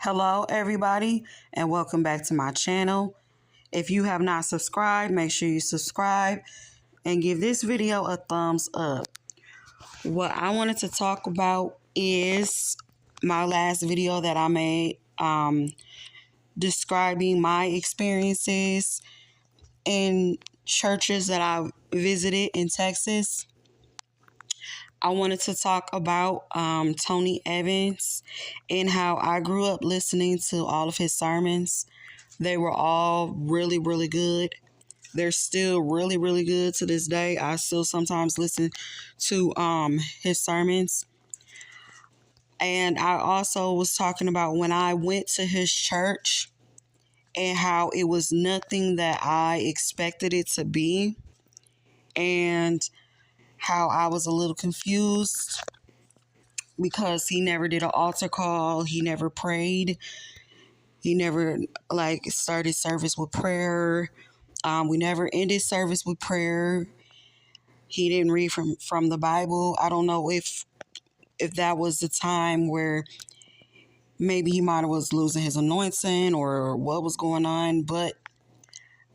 Hello, everybody, and welcome back to my channel. If you have not subscribed, make sure you subscribe and give this video a thumbs up. What I wanted to talk about is my last video that I made describing my experiences in churches that I visited in Texas. I wanted to talk about Tony Evans and how I grew up listening to all of his sermons. They were all really, really good. They're still really, really good to this day. I still sometimes listen to his sermons. And I also was talking about when I went to his church and how it was nothing that I expected it to be. And how I was a little confused because he never did an altar call. He never prayed. He never started service with prayer. We never ended service with prayer. He didn't read from the Bible. I don't know if that was the time where maybe he might have was losing his anointing or what was going on. But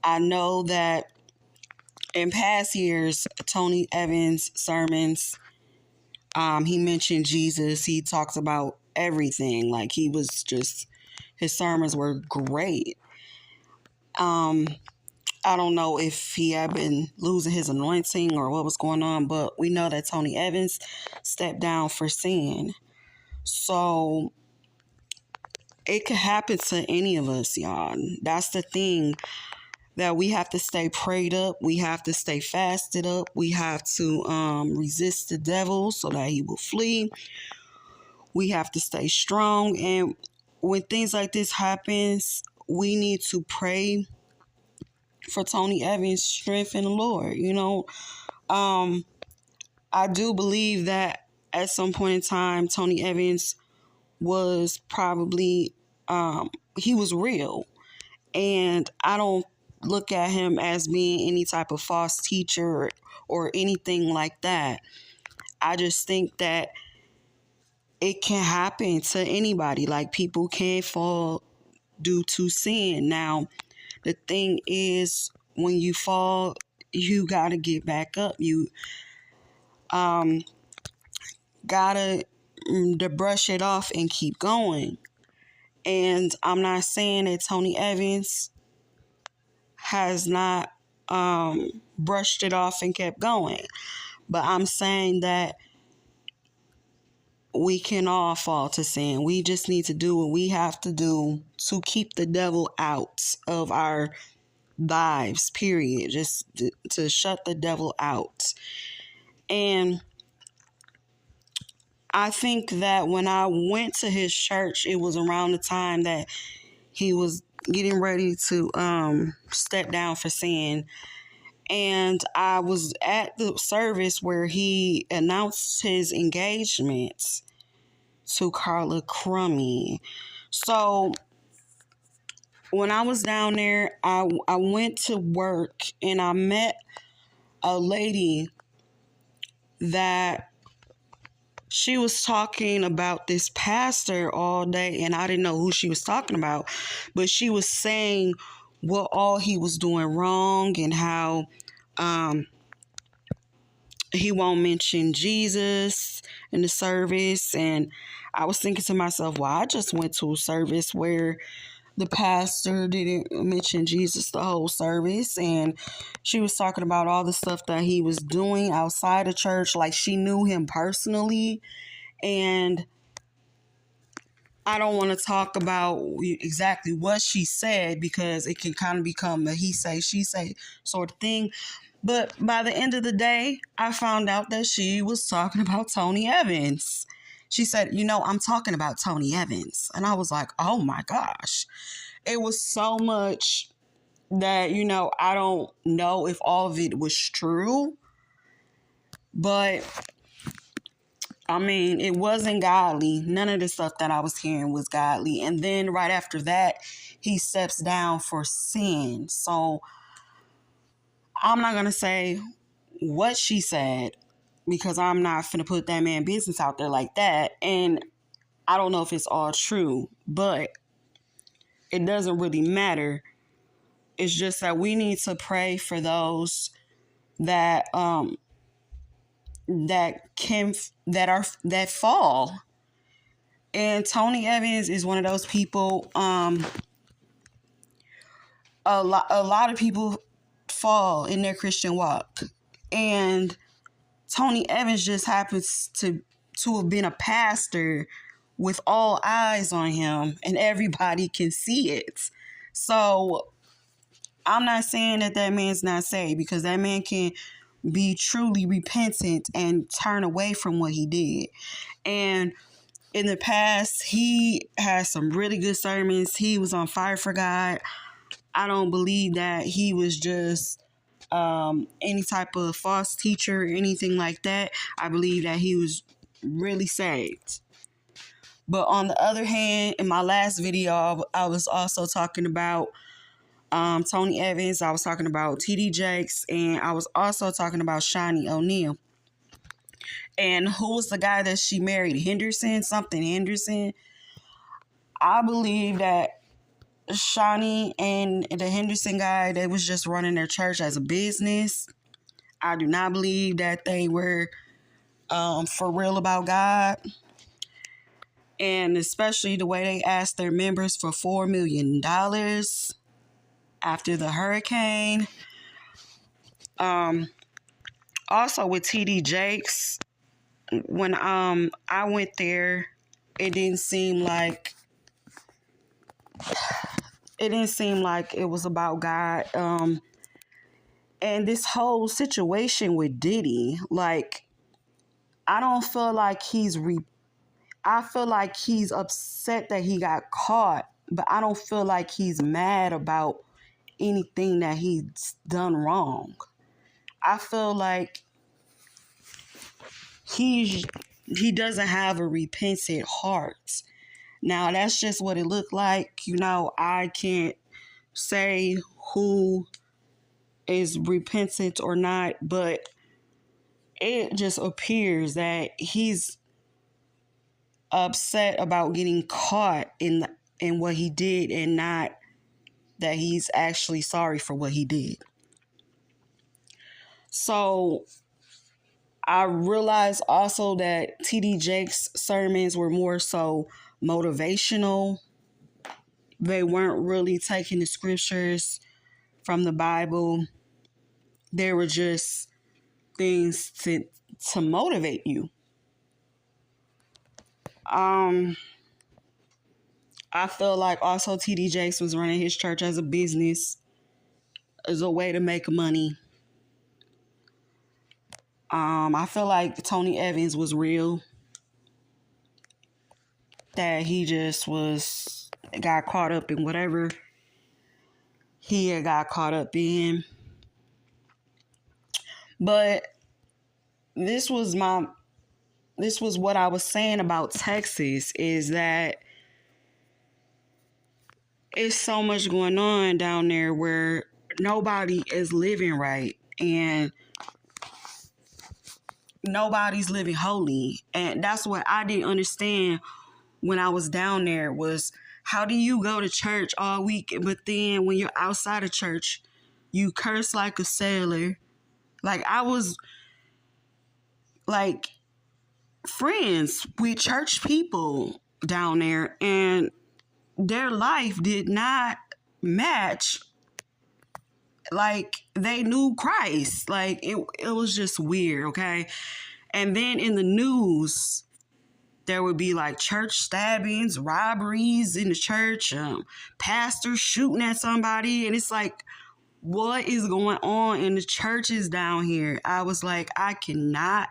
I know that in past years, Tony Evans' sermons, he mentioned Jesus. He talks about everything. Like he was just, his sermons were great. I don't know if he had been losing his anointing or what was going on, but we know that Tony Evans stepped down for sin. So it could happen to any of us, y'all. That's the thing, that we have to stay prayed up. We have to stay fasted up. We have to resist the devil so that he will flee. We have to stay strong. And when things like this happens, we need to pray for Tony Evans' strength in the Lord. I do believe that at some point in time, Tony Evans was probably, he was real. And I don't look at him as being any type of false teacher or anything like that. I just think that it can happen to anybody. Like, people can fall due to sin. Now, the thing is, when you fall, you got to get back up. You gotta to brush it off and keep going. And I'm not saying that Tony Evans has not brushed it off and kept going, but I'm saying that we can all fall to sin. We just need to do what we have to do to keep the devil out of our lives, period. Just to shut the devil out. And I think that when I went to his church, it was around the time that he was getting ready to step down for sin. And I was at the service where he announced his engagement to Carla Crummy. So when I was down there, I went to work and I met a lady that she was talking about this pastor all day, and I didn't know who she was talking about, but she was saying what all he was doing wrong and how he won't mention Jesus in the service. And I was thinking to myself, well, I just went to a service where the pastor didn't mention Jesus the whole service, and she was talking about all the stuff that he was doing outside of church, like she knew him personally. And I don't want to talk about exactly what she said because it can kind of become a he say, she say sort of thing. But by the end of the day, I found out that she was talking about Tony Evans. She said, I'm talking about Tony Evans. And I was like, oh my gosh. It was so much that, I don't know if all of it was true. But, I mean, it wasn't godly. None of the stuff that I was hearing was godly. And then right after that, he steps down for sin. So, I'm not going to say what she said because I'm not finna put that man's business out there like that. And I don't know if it's all true, but it doesn't really matter. It's just that we need to pray for those that that fall. And Tony Evans is one of those people. A lot of people fall in their Christian walk, and Tony Evans just happens to have been a pastor with all eyes on him, and everybody can see it. So I'm not saying that man's not saved, because that man can be truly repentant and turn away from what he did. And in the past, he has some really good sermons. He was on fire for God. I don't believe that he was just any type of false teacher or anything like that. I believe that he was really saved. But on the other hand, in my last video, I was also talking about Tony Evans. I was talking about TD Jakes, and I was also talking about Shaunie O'Neal. And who was the guy that she married? Henderson. I believe that Shaunie and the Henderson guy, they was just running their church as a business. I do not believe that they were for real about God. And especially the way they asked their members for $4 million after the hurricane. Also with TD Jakes, when I went there, it didn't seem like it was about God. And this whole situation with Diddy, like, I don't feel like I feel like he's upset that he got caught, but I don't feel like he's mad about anything that he's done wrong. I feel like he doesn't have a repentant heart. Now, that's just what it looked like. I can't say who is repentant or not, but it just appears that he's upset about getting caught in what he did, and not that he's actually sorry for what he did. So I realized also that TD Jakes' sermons were more so motivational. They weren't really taking the scriptures from the Bible. They were just things to motivate you. I feel like also TD Jakes was running his church as a business, as a way to make money. I feel like Tony Evans was real. That he just got caught up in whatever he had got caught up in. But this was what I was saying about Texas, is that it's so much going on down there where nobody is living right, and nobody's living holy. And that's what I didn't understand when I was down there, was how do you go to church all week, but then when you're outside of church, you curse like a sailor? Like, I was like friends with church people down there, and their life did not match. Like, they knew Christ. Like, it was just weird, okay? And then in the news, there would be like church stabbings, robberies in the church, pastors shooting at somebody. And it's like, what is going on in the churches down here? I was like, I cannot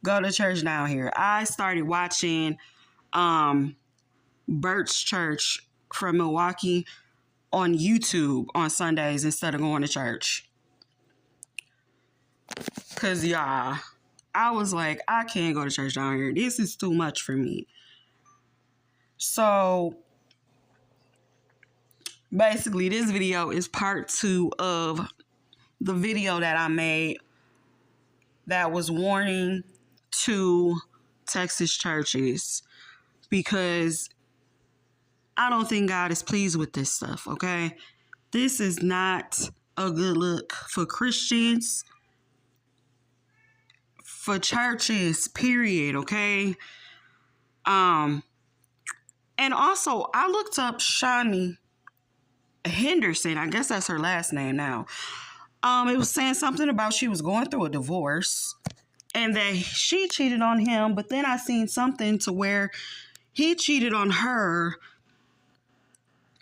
go to church down here. I started watching Bert's Church from Milwaukee on YouTube on Sundays instead of going to church. Because, I was like, I can't go to church down here. This is too much for me. So basically, this video is part 2 of the video that I made that was warning to Texas churches because I don't think God is pleased with this stuff, okay? This is not a good look for Christians, for churches, period, okay? And also, I looked up Shawnee Henderson. I guess that's her last name now. It was saying something about she was going through a divorce and that she cheated on him, but then I seen something to where he cheated on her.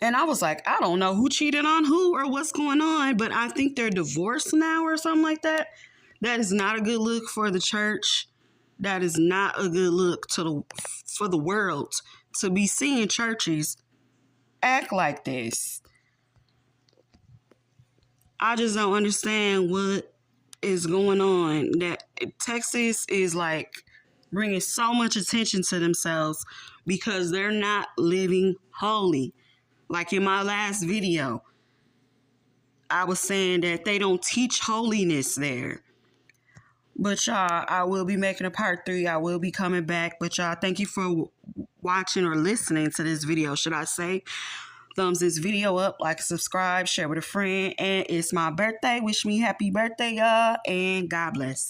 And I was like, I don't know who cheated on who or what's going on, but I think they're divorced now or something like that. That is not a good look for the church. That is not a good look for the world to be seeing churches act like this. I just don't understand what is going on. That Texas is like bringing so much attention to themselves because they're not living holy. Like in my last video, I was saying that they don't teach holiness there. But y'all, I will be making a part 3. I will be coming back. But y'all, thank you for watching or listening to this video, should I say. Thumbs this video up, like, subscribe, share with a friend. And it's my birthday. Wish me happy birthday, y'all. And God bless.